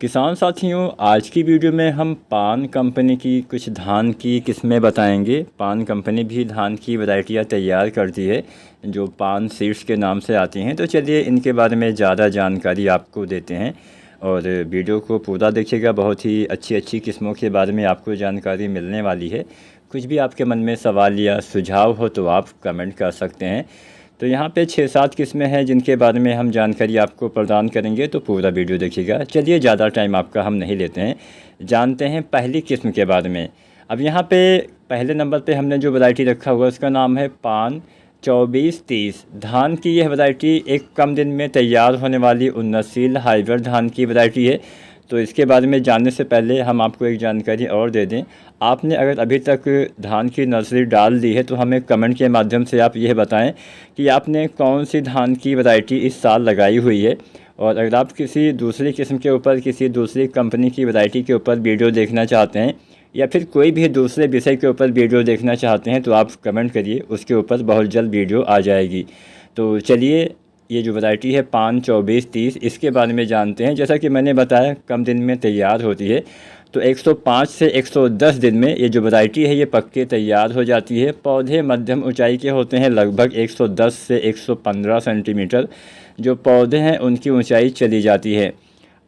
किसान साथियों, आज की वीडियो में हम पान कंपनी की कुछ धान की किस्में बताएंगे। पान कंपनी भी धान की वैरायटियाँ तैयार करती है जो पान सीड्स के नाम से आती हैं। तो चलिए इनके बारे में ज़्यादा जानकारी आपको देते हैं और वीडियो को पूरा देखिएगा। बहुत ही अच्छी अच्छी किस्मों के बारे में आपको जानकारी मिलने वाली है। कुछ भी आपके मन में सवाल या सुझाव हो तो आप कमेंट कर सकते हैं। तो यहाँ पे 6-7 किस्में हैं जिनके बारे में हम जानकारी आपको प्रदान करेंगे, तो पूरा वीडियो देखिएगा। चलिए ज़्यादा टाइम आपका हम नहीं लेते हैं, जानते हैं पहली किस्म के बारे में। अब यहाँ पे पहले नंबर पे हमने जो वैरायटी रखा हुआ है उसका नाम है पान 2430। धान की यह वैरायटी एक कम दिन में तैयार होने वाली उन्नतशील हाइब्रिड धान की वैरायटी है। तो इसके बारे में जानने से पहले हम आपको एक जानकारी और दे दें। आपने अगर अभी तक धान की नर्सरी डाल दी है तो हमें कमेंट के माध्यम से आप यह बताएं कि आपने कौन सी धान की वैरायटी इस साल लगाई हुई है। और अगर आप किसी दूसरी किस्म के ऊपर, किसी दूसरी कंपनी की वैरायटी के ऊपर वीडियो देखना चाहते हैं या फिर कोई भी दूसरे विषय के ऊपर वीडियो देखना चाहते हैं तो आप कमेंट करिए, उसके ऊपर बहुत जल्द वीडियो आ जाएगी। तो चलिए ये जो वैरायटी है पान 2430, इसके बारे में जानते हैं। जैसा कि मैंने बताया कम दिन में तैयार होती है, तो 105 से 110 दिन में ये जो वैरायटी है ये पक्के तैयार हो जाती है। पौधे मध्यम ऊंचाई के होते हैं, लगभग 110 से 115 सेंटीमीटर जो पौधे हैं उनकी ऊंचाई चली जाती है।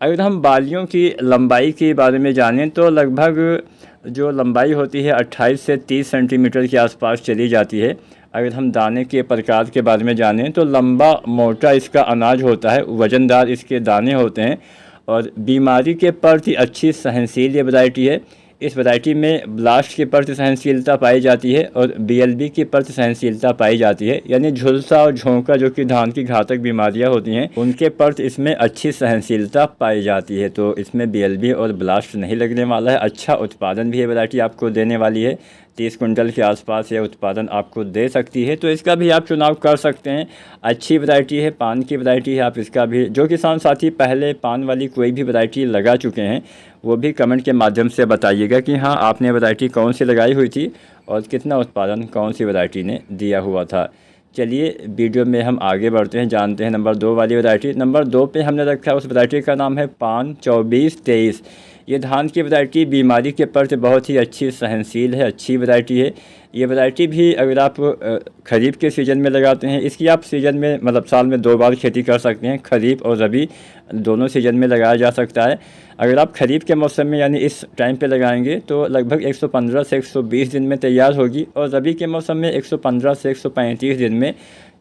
अगर हम बालियों की लंबाई के बारे में जानें तो लगभग जो लंबाई होती है 28 से 30 सेंटीमीटर के आसपास चली जाती है। अगर हम दाने के प्रकार के बारे में जानें तो लंबा मोटा इसका अनाज होता है, वज़नदार इसके दाने होते हैं और बीमारी के प्रति अच्छी सहनशील ये वैरायटी है। इस वैरायटी में ब्लास्ट के प्रति सहनशीलता पाई जाती है और बीएलबी की प्रति सहनशीलता पाई जाती है, यानी झुलसा और झोंका जो कि धान की घातक बीमारियां होती हैं उनके प्रति इसमें अच्छी सहनशीलता पाई जाती है। तो इसमें बीएलबी और ब्लास्ट नहीं लगने वाला है। अच्छा उत्पादन भी ये वैरायटी आपको देने वाली है, 30 कुंटल के आसपास यह उत्पादन आपको दे सकती है। तो इसका भी आप चुनाव कर सकते हैं। अच्छी वैरायटी है, पान की वैरायटी है। आप इसका भी, जो किसान साथी पहले पान वाली कोई भी वैरायटी लगा चुके हैं वो भी कमेंट के माध्यम से बताइएगा कि हाँ आपने वैरायटी कौन सी लगाई हुई थी और कितना उत्पादन कौन सी वैरायटी ने दिया हुआ था। चलिए वीडियो में हम आगे बढ़ते हैं, जानते हैं नंबर 2 वाली वैरायटी। नंबर 2 पे हमने रखा है, उस वैरायटी का नाम है पान 2423। ये धान की वैरायटी बीमारी के प्रति बहुत ही अच्छी सहनशील है, अच्छी वैरायटी है। ये वैरायटी भी अगर आप खरीफ के सीज़न में लगाते हैं, इसकी आप सीज़न में मतलब साल में 2 बार खेती कर सकते हैं। खरीफ और रबी दोनों सीज़न में लगाया जा सकता है। अगर आप खरीफ के मौसम में यानी इस टाइम पे लगाएंगे तो लगभग 115 से 120 दिन में तैयार होगी और रबी के मौसम में 115 से 135 दिन में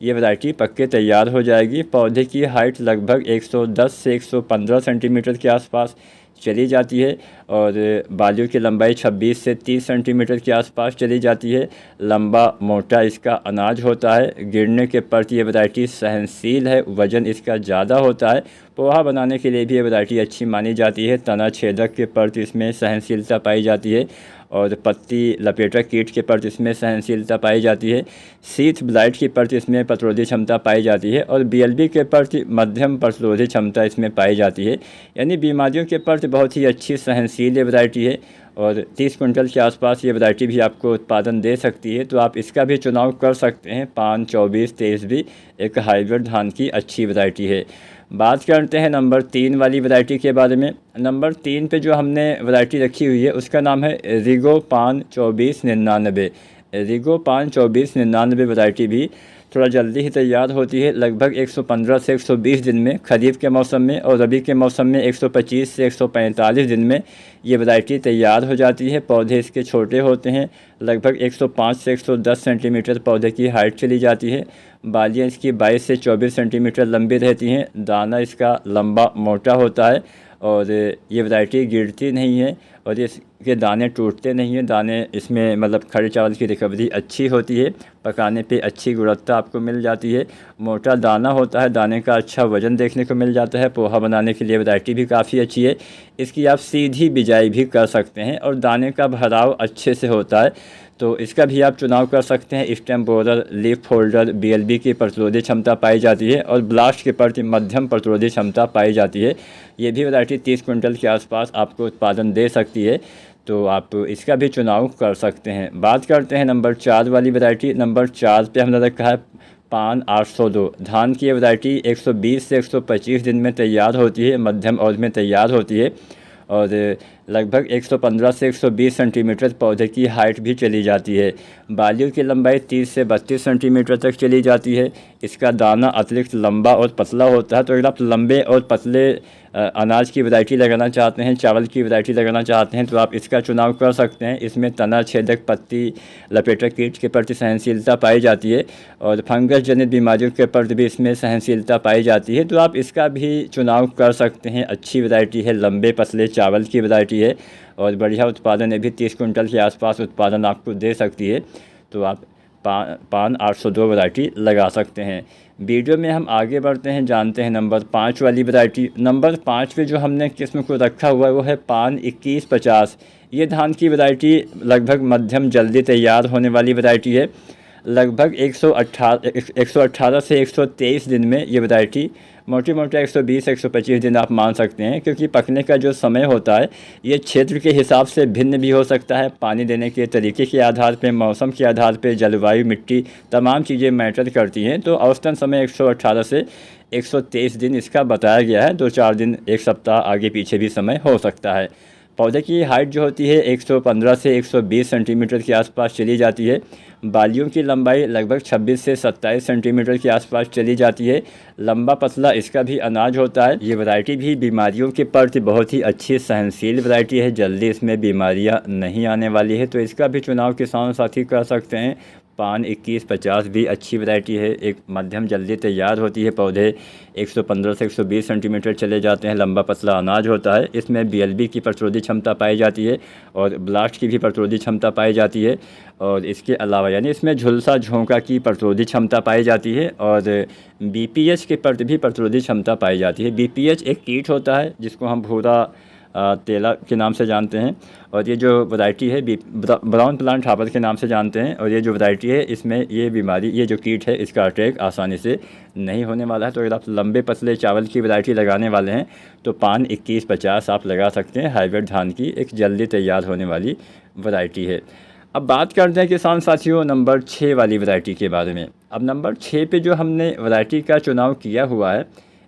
ये वैरायटी पक्के तैयार हो जाएगी। पौधे की हाइट लगभग 110 से 115 सेंटीमीटर के आसपास चली जाती है और बालियों की लंबाई 26 से 30 सेंटीमीटर के आसपास चली जाती है। लंबा मोटा इसका अनाज होता है, गिरने के प्रति ये वैरायटी सहनशील है, वज़न इसका ज़्यादा होता है। पोहा बनाने के लिए भी ये वैरायटी अच्छी मानी जाती है। तना छेदक के प्रति इसमें सहनशीलता पाई जाती है और पत्ती लपेटक कीट के प्रति इसमें सहनशीलता पाई जाती है। शीथ ब्लाइट के प्रति इसमें प्रतिरोधी क्षमता पाई जाती है और बीएलबी के प्रति मध्यम प्रतिरोधी क्षमता इसमें पाई जाती है, यानी बीमारियों के प्रति बहुत ही अच्छी सहनशील वैरायटी है। और 30 कुंटल के आसपास ये वैरायटी भी आपको उत्पादन दे सकती है। तो आप इसका भी चुनाव कर सकते हैं। पान 2423 भी एक हाइब्रिड धान की अच्छी वैरायटी है। बात करते हैं नंबर 3 वाली वैरायटी के बारे में। नंबर 3 पे जो हमने वैरायटी रखी हुई है उसका नाम है रिगो पान 2499। रिगो पान 2499 वैरायटी भी थोड़ा जल्दी ही तैयार होती है, लगभग 115 से 120 दिन में खरीफ के मौसम में, और रबी के मौसम में 125 से 145 दिन में ये वैरायटी तैयार हो जाती है। पौधे इसके छोटे होते हैं, लगभग 105 से 110 सेंटीमीटर पौधे की हाइट चली जाती है। बालियाँ इसकी 22 से 24 सेंटीमीटर लंबी रहती हैं। दाना इसका लंबा मोटा होता है और ये वैरायटी गिरती नहीं है और इसके दाने टूटते नहीं हैं। दाने इसमें मतलब खड़े चावल की रिकवरी अच्छी होती है, पकाने पे अच्छी गुणवत्ता आपको मिल जाती है। मोटा दाना होता है, दाने का अच्छा वज़न देखने को मिल जाता है। पोहा बनाने के लिए वैरायटी भी काफ़ी अच्छी है। इसकी आप सीधी बिजाई भी कर सकते हैं और दाने का भराव अच्छे से होता है। तो इसका भी आप चुनाव कर सकते हैं। Stem borer, leaf folder, BLB की प्रतिरोधी क्षमता पाई जाती है और ब्लास्ट के प्रति मध्यम प्रतिरोधी क्षमता पाई जाती है। ये भी वैरायटी 30 कुंटल के आसपास आपको उत्पादन दे सकती है। तो आप इसका भी चुनाव कर सकते हैं। बात करते हैं नंबर 4 वाली वैरायटी। नंबर 4 पे हमने रखा है पान 802 धान की वैरायटी 120 से 125 दिन में तैयार होती है, मध्यम अवधि में तैयार होती है और लगभग 115 से 120 सेंटीमीटर पौधे की हाइट भी चली जाती है। बालियों की लंबाई 30 से 32 सेंटीमीटर तक चली जाती है। इसका दाना अतिरिक्त लंबा और पतला होता है। तो अगर आप लंबे और पतले अनाज की वैरायटी लगाना चाहते हैं, चावल की वैरायटी लगाना चाहते हैं तो आप इसका चुनाव कर सकते हैं। इसमें तना छेदक, पत्ती लपेटक कीट के प्रति सहनशीलता पाई जाती है और फंगस जनित बीमारियों के प्रति भी इसमें सहनशीलता पाई जाती है। तो आप इसका भी चुनाव कर सकते हैं। अच्छी वैरायटी है, लंबे पतले चावल की वैरायटी है और बढ़िया उत्पादन है भी, 30 कुंटल के आसपास उत्पादन आपको दे सकती है। तो आप पान 802 वैरायटी लगा सकते हैं। वीडियो में हम आगे बढ़ते हैं, जानते हैं नंबर 5 वाली वैरायटी। नंबर 5 पे जो हमने किस्म को रखा हुआ है वो है पान 2150। ये धान की वैरायटी लगभग मध्यम जल्दी तैयार होने वाली वैरायटी है। लगभग 118 से 123 दिन में ये वैरायटी, मोटी मोटी 120-125 दिन आप मान सकते हैं, क्योंकि पकने का जो समय होता है ये क्षेत्र के हिसाब से भिन्न भी हो सकता है। पानी देने के तरीके के आधार पे, मौसम के आधार पे, जलवायु, मिट्टी, तमाम चीज़ें मैटर करती हैं। तो औसतन समय 118 से 123 दिन इसका बताया गया है। 2-4 दिन, 1 सप्ताह आगे पीछे भी समय हो सकता है। पौधे की हाइट जो होती है 115 से 120 सेंटीमीटर के आसपास चली जाती है। बालियों की लंबाई लगभग 26 से 27 सेंटीमीटर के आसपास चली जाती है। लंबा पतला इसका भी अनाज होता है। ये वैरायटी भी बीमारियों के प्रति बहुत ही अच्छी सहनशील वैरायटी है। जल्दी इसमें बीमारियां नहीं आने वाली है। तो इसका भी चुनाव किसान साथी कर सकते हैं। पान 2150 भी अच्छी वैरायटी है। एक मध्यम जल्दी तैयार होती है। पौधे 115 से 120 सेंटीमीटर चले जाते हैं। लंबा पतला अनाज होता है। इसमें BLB की प्रतिरोधी क्षमता पाई जाती है और ब्लास्ट की भी प्रतिरोधी क्षमता पाई जाती है। और इसके अलावा यानी इसमें झुलसा झोंका की प्रतिरोधी क्षमता पाई जाती है और BPH के प्रति भी प्रतिरोधी क्षमता पाई जाती है। BPH एक कीट होता है जिसको हम भूरा तेला के नाम से जानते हैं और ये जो वैरायटी है ब्राउन प्लांट हापर के नाम से जानते हैं। और ये जो वैरायटी है इसमें ये बीमारी, ये जो कीट है, इसका अटैक आसानी से नहीं होने वाला है। तो अगर आप लंबे पतले चावल की वैरायटी लगाने वाले हैं तो पान 2150 आप लगा सकते हैं। हाइब्रिड धान की एक जल्दी तैयार होने वाली वैरायटी है। अब बात करते हैं किसान साथियों नंबर 6 वाली वैरायटी के बारे में। अब नंबर 6 पे जो हमने वैरायटी का चुनाव किया हुआ है,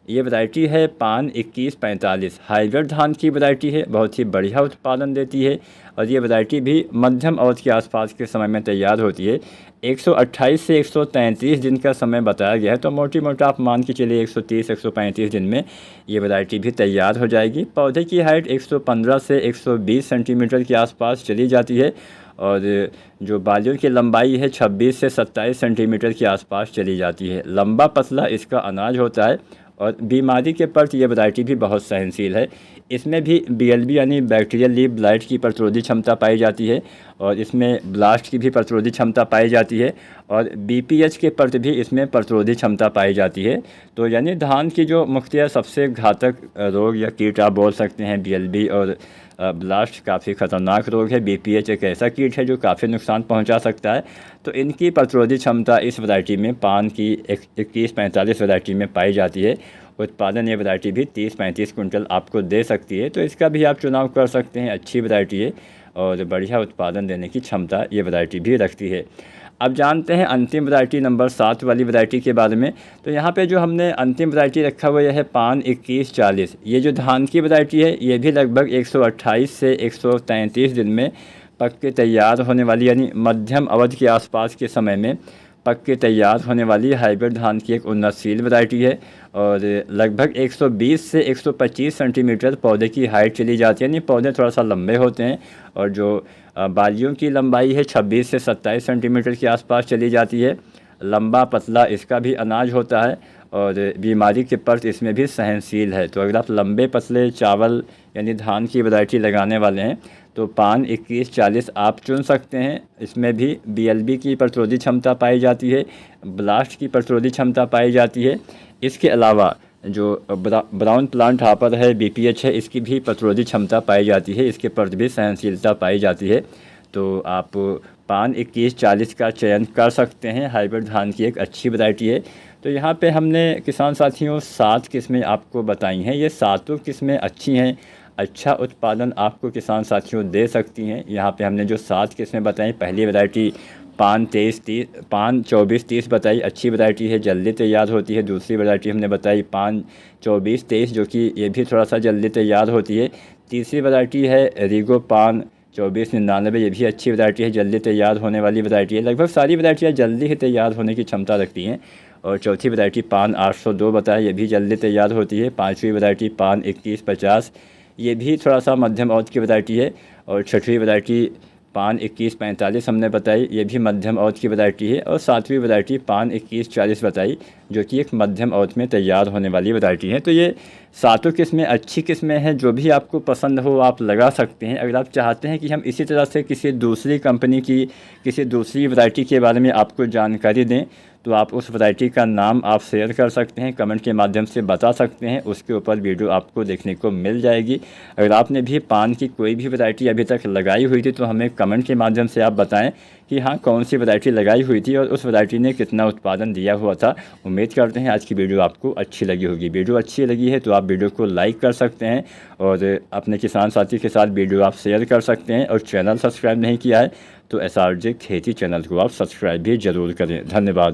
ये वैरायटी है पान 2145। हाइब्रिड धान की वैरायटी है, बहुत ही बढ़िया उत्पादन देती है और ये वैरायटी भी मध्यम अवधि के आसपास के समय में तैयार होती है। 128 से 133 दिन का समय बताया गया है। तो मोटी मोटा आप मान के चलिए 130-135 दिन में ये वैरायटी भी तैयार हो जाएगी। पौधे की हाइट 115 से 120 सेंटीमीटर के आसपास चली जाती है और जो बालियों की लंबाई है 26 से 27 सेंटीमीटर के आसपास चली जाती है। लंबा पतला इसका अनाज होता है और बीमारी के प्रति ये वैरायटी भी बहुत सहनशील है। इसमें भी BLB यानी बैक्टीरियल लीफ ब्लाइट की प्रतिरोधी क्षमता पाई जाती है और इसमें ब्लास्ट की भी प्रतिरोधी क्षमता पाई जाती है और BPH के प्रति भी इसमें प्रतिरोधी क्षमता पाई जाती है। तो यानी धान की जो मुख्यतः सबसे घातक रोग या कीट आप बोल सकते हैं, BLB और ब्लास्ट काफ़ी ख़तरनाक रोग है। BPH एक ऐसा कीट है जो काफ़ी नुकसान पहुंचा सकता है। तो इनकी प्रतिरोधी क्षमता इस वैरायटी में, पान की 2145 वैरायटी में पाई जाती है। उत्पादन ये वैरायटी भी 30-35 कुंटल आपको दे सकती है। तो इसका भी आप चुनाव कर सकते हैं। अच्छी वैरायटी है और बढ़िया उत्पादन देने की क्षमता ये वैरायटी भी रखती है। अब जानते हैं अंतिम वैरायटी नंबर 7 वाली वैरायटी के बारे में। तो यहाँ पे जो हमने अंतिम वैरायटी रखा हुआ है पान 2140। ये जो धान की वैरायटी है ये भी लगभग 128 से 133 दिन में पक के तैयार होने वाली, यानी मध्यम अवधि के आसपास के समय में पक के तैयार होने वाली हाइब्रिड धान की एक उन्नतशील वैरायटी है और लगभग 120 से 125 सेंटीमीटर पौधे की हाइट चली जाती है। यानी पौधे थोड़ा सा लंबे होते हैं और जो बालियों की लंबाई है 26 से 27 सेंटीमीटर के आसपास चली जाती है। लंबा पतला इसका भी अनाज होता है और बीमारी के प्रति इसमें भी सहनशील है। तो अगर आप लंबे पतले चावल यानी धान की वैरायटी लगाने वाले हैं तो पान 2140 आप चुन सकते हैं। इसमें भी BLB की प्रतिरोधी क्षमता पाई जाती है, ब्लास्ट की प्रतिरोधी क्षमता पाई जाती है। इसके अलावा जो ब्राउन प्लांट हापर है, BPH है, इसकी भी प्रतिरोधी क्षमता पाई जाती है। इसके प्रति भी सहनशीलता पाई जाती है। तो आप पान 2140 का चयन कर सकते हैं। हाइब्रिड धान की एक अच्छी वैरायटी है। तो यहाँ पे हमने किसान साथियों 7 किस्में आपको बताई हैं। ये सातों किस्में अच्छी हैं, अच्छा उत्पादन आपको किसान साथियों दे सकती हैं। यहाँ पे हमने जो 7 किस्में बताई, पहली वैरायटी पान 24-30 बताई, अच्छी वैरायटी है, जल्दी तैयार होती है। दूसरी वैरायटी हमने बताई पान 24-23 जो कि ये भी थोड़ा सा जल्दी तैयार होती है। तीसरी वैरायटी है रीगो पान 2499, ये भी अच्छी वैरायटी है, जल्दी तैयार होने वाली वैरायटी है। लगभग सारी वैरायटियाँ जल्दी ही तैयार होने की क्षमता रखती हैं। और चौथी वैरायटी पान 802 बताया, ये भी जल्दी तैयार होती है। पांचवी वैरायटी पान 2150, ये भी थोड़ा सा मध्यम औत की वैरायटी है। और छठवीं वैरायटी पान 2145 हमने बताई, ये भी मध्यम औत की वैरायटी है। और सातवीं वैरायटी पान 2140 बताई, जो कि एक मध्यम औत में तैयार होने वाली वैरायटी है। तो ये सातों किस्में अच्छी किस्में हैं, जो भी आपको पसंद हो आप लगा सकते हैं। अगर आप चाहते हैं कि हम इसी तरह से किसी दूसरी कंपनी की किसी दूसरी वैरायटी के बारे में आपको जानकारी दें, तो आप उस वैरायटी का नाम आप शेयर कर सकते हैं, कमेंट के माध्यम से बता सकते हैं, उसके ऊपर वीडियो आपको देखने को मिल जाएगी। अगर आपने भी पान की कोई भी वैरायटी अभी तक लगाई हुई थी तो हमें कमेंट के माध्यम से आप बताएं कि हाँ कौन सी वैरायटी लगाई हुई थी और उस वैरायटी ने कितना उत्पादन दिया हुआ था। उम्मीद करते हैं आज की वीडियो आपको अच्छी लगी होगी। वीडियो अच्छी लगी है तो आप वीडियो को लाइक कर सकते हैं और अपने किसान साथी के साथ वीडियो आप शेयर कर सकते हैं। और चैनल सब्सक्राइब नहीं किया है तो SRJ खेती चैनल को आप सब्सक्राइब भी ज़रूर करें। धन्यवाद।